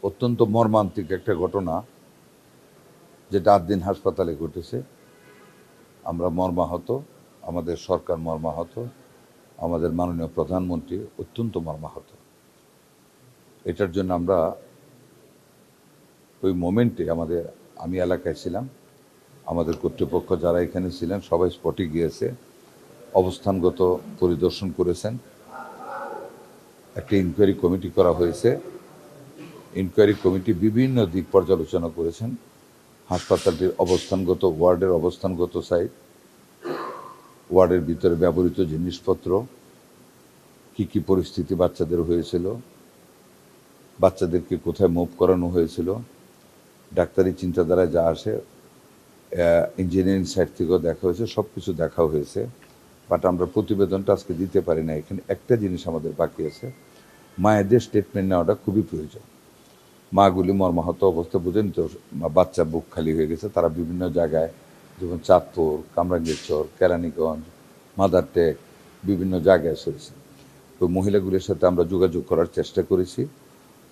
অত্যন্ত মর্মান্তিক একটা ঘটনা যেটা 8 দিন হাসপাতালে ঘটেছে। আমরা মর্মাহত, আমাদের সরকার মর্মাহত, আমাদের মাননীয় প্রধানমন্ত্রী অত্যন্ত মর্মাহত। এটার জন্য আমরা ওই মোমেন্টে আমি এলাকায় ছিলাম, আমাদের কর্তৃপক্ষ যারা এখানে ছিলেন সবাই স্পটে গিয়েছে, অবস্থানগত পরিদর্শন করেছেন। একটা ইনকোয়ারি কমিটি করা হয়েছে। ইনকোয়ারি কমিটি বিভিন্ন দিক পর্যালোচনা করেছেন। হাসপাতালটির অবস্থানগত ওয়ার্ডের অবস্থানগত সাইট, ওয়ার্ডের ভিতরে ব্যবহৃত জিনিসপত্র, কি পরিস্থিতি বাচ্চাদের হয়েছিল, বাচ্চাদেরকে কোথায় মুভ করানো হয়েছিল, ডাক্তারি চিন্তাধারায় যা আসে, ইঞ্জিনিয়ারিং সাইড থেকেও দেখা হয়েছে, সব কিছু দেখা হয়েছে। বাট আমরা প্রতিবেদনটা আজকে দিতে পারি না। এখানে একটা জিনিস আমাদের বাকি আছে, মায়েদের স্টেটমেন্ট নেওয়াটা খুবই প্রয়োজন। মাগুলি মর্মাহত অবস্থা, বুঝেন তো, বাচ্চা বুক খালি হয়ে গেছে। তারা বিভিন্ন জায়গায়, যেমন চাঁদপুর, কামরাঙ্গীরচর, কেরানীগঞ্জ, মাদারটেক, বিভিন্ন জায়গায় চলছে। তো মহিলাগুলির সাথে আমরা যোগাযোগ করার চেষ্টা করেছি।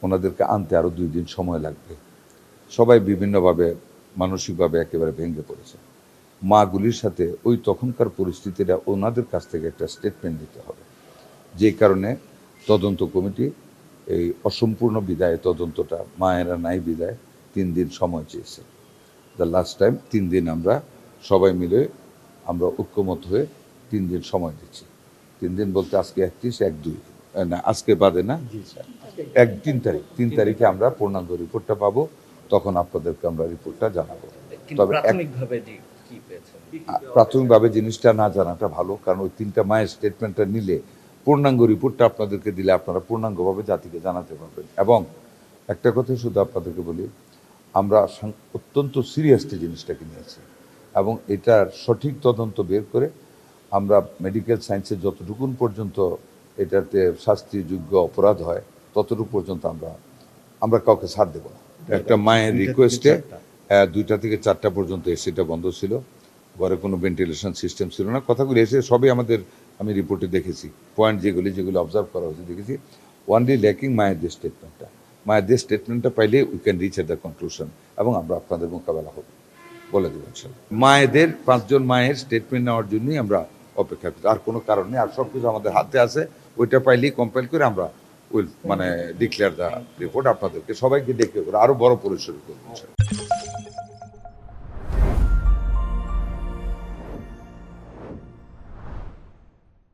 ওনাদেরকে আনতে আরও 2 দিন সময় লাগবে। সবাই বিভিন্নভাবে মানসিকভাবে একেবারে ভেঙে পড়েছে। মাগুলির সাথে ওই তখনকার পরিস্থিতিটা ওনাদের কাছ থেকে একটা স্টেটমেন্ট দিতে হবে। যে কারণে তদন্ত কমিটি এই অসম্পূর্ণ বিদায় তদন্তটা, মায়েরা নাই বিদায়, 3 দিন সময় চেয়েছে। দ্য লাস্ট টাইম 3 দিন আমরা সবাই মিলে আমরা ঐক্যমত হয়ে 3 দিন সময় দিচ্ছি। 3 দিন বলতে আজকে 31, 1-2 না, আজকে বাদে না, 3 তারিখ, 3 তারিখে আমরা পূর্ণাঙ্গ রিপোর্টটা পাবো। তখন আপনাদেরকে আমরা রিপোর্টটা জানাবো। তবে প্রাথমিকভাবে জিনিসটা না জানাটা ভালো, কারণ ওই 3টা মায়ের স্টেটমেন্টটা নিলে পূর্ণাঙ্গ রিপোর্টটা আপনাদেরকে দিলে আপনারা পূর্ণাঙ্গভাবে জাতিকে জানাতে পারবেন। এবং একটা কথা শুধু আপনাদেরকে বলি, আমরা অত্যন্ত সিরিয়াসলি জিনিসটাকে নিয়েছি এবং এটার সঠিক তদন্ত বের করে আমরা মেডিকেল সায়েন্সে যতটুকুন পর্যন্ত এটাতে শাস্তিযোগ্য অপরাধ হয় ততটুকু পর্যন্ত আমরা কাউকে ছাড় দেবো না। একটা মায়ের রিকোয়েস্টে 2টা থেকে 4টা পর্যন্ত এসিটা বন্ধ ছিল, ঘরে কোনো ভেন্টিলেশন সিস্টেম ছিল না। কথাগুলি এসে সবই আমি রিপোর্টে দেখেছি, পয়েন্ট যেগুলি অবজার্ভ করা হয়েছে দেখেছি। ওয়ানলি ল্যাকিং মায়েদের স্টেটমেন্টটা। মায়েদের স্টেটমেন্টটা পাইলে we can reach at the conclusion এবং আমরা আপনাদের মোকাবেলা হবে বলে দেবো ইনশাল্লাহ। মায়েদের 5 জন মায়ের স্টেটমেন্ট নেওয়ার জন্যই আমরা অপেক্ষা করছি, আর কোনো কারণ নেই। আর সব কিছু আমাদের হাতে আছে, ওইটা পাইলেই কম্পাইল করে আমরা ডিক্লেয়ার দ্য রিপোর্ট আপনাদেরকে সবাইকে ডেকে করে আরও বড় পরিসরে করবো।